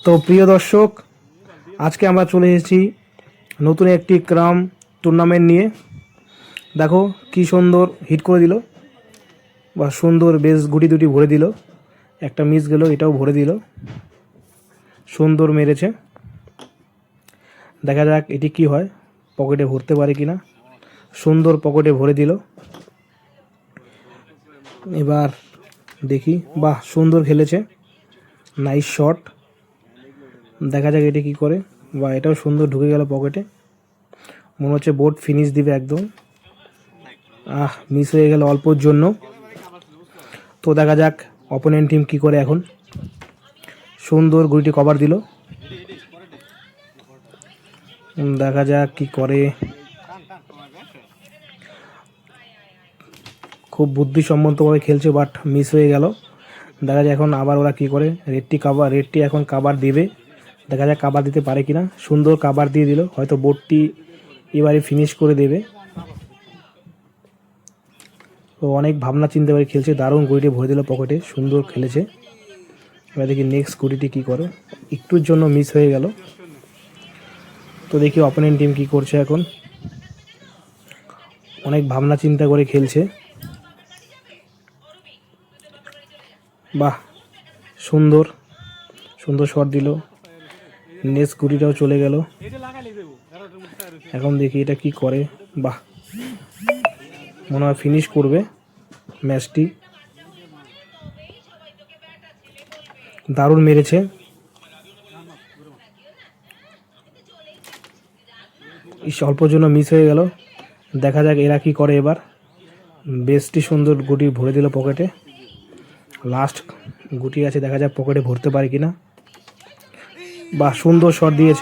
তো প্রিয় দর্শক, আজকে আমরা চলে এসেছি নতুন একটি ক্রাম টুর্নামেন্ট নিয়ে। দেখো কি সুন্দর হিট করে দিল, বা সুন্দর বেশ গুটি দুটি ভরে দিল। একটা মিস গেল, এটাও ভরে দিল, সুন্দর মেরেছে। দেখা যাক এটি কি হয়, পকেটে ভরতে পারে কিনা। সুন্দর পকেটে ভরে দিল। এবার দেখি, বাহ সুন্দর খেলেছে, নাইস শট। দেখা যাক এটা কি করে। বা এটাও সুন্দর ঢুকে গেল পকেটে, মনে হচ্ছে বোর্ড ফিনিশ দিবে একদম। মিস হয়ে গেল অল্পর জন্য। তো দেখা যাক অপোনেন্ট টিম কি করে। এখন সুন্দর গুলিটি কভার দিল, দেখা যাক কি করে। খুব বুদ্ধিসম্মতভাবে খেলছে, বাট মিস হয়ে গেল। দেখা যাক এখন আবার ওরা কি করে। রেডটি এখন কাভার দিবে, দেখা যাক কাভার দিতে পারে কিনা। সুন্দর কাভার দিয়ে দিল, হয়তো বোর্ডটি এবারে ফিনিশ করে দেবে। ও অনেক ভাবনা চিন্তা করে খেলছে, দারুণ গুলিটি ভরে দিল পকেটে, সুন্দর খেলেছে। এবার দেখি নেক্সট গুলিটি কি করে, একটুর জন্য মিস হয়ে গেল। তো দেখি অপোনেন্ট টিম কি করছে এখন। অনেক ভাবনা চিন্তা করে খেলছে। বাহ সুন্দর সুন্দর শট দিল, নেক্সট গুলিটাও চলে গেল। এখন দেখি এটা কি করে। বাহ, মনে হয় ফিনিশ করবে ম্যাচটি। দারুণ মেরেছে। অল্পর জন্য মিস হয়ে গেল। দেখা যাক এরা কি করে এবার। বেশটি সুন্দর গুটি ভরে দিল পকেটে। লাস্ট গুটি আছে, দেখা যাক পকেটে ভরতে পারে কিনা। বাহ সুন্দর শট দিয়েছে।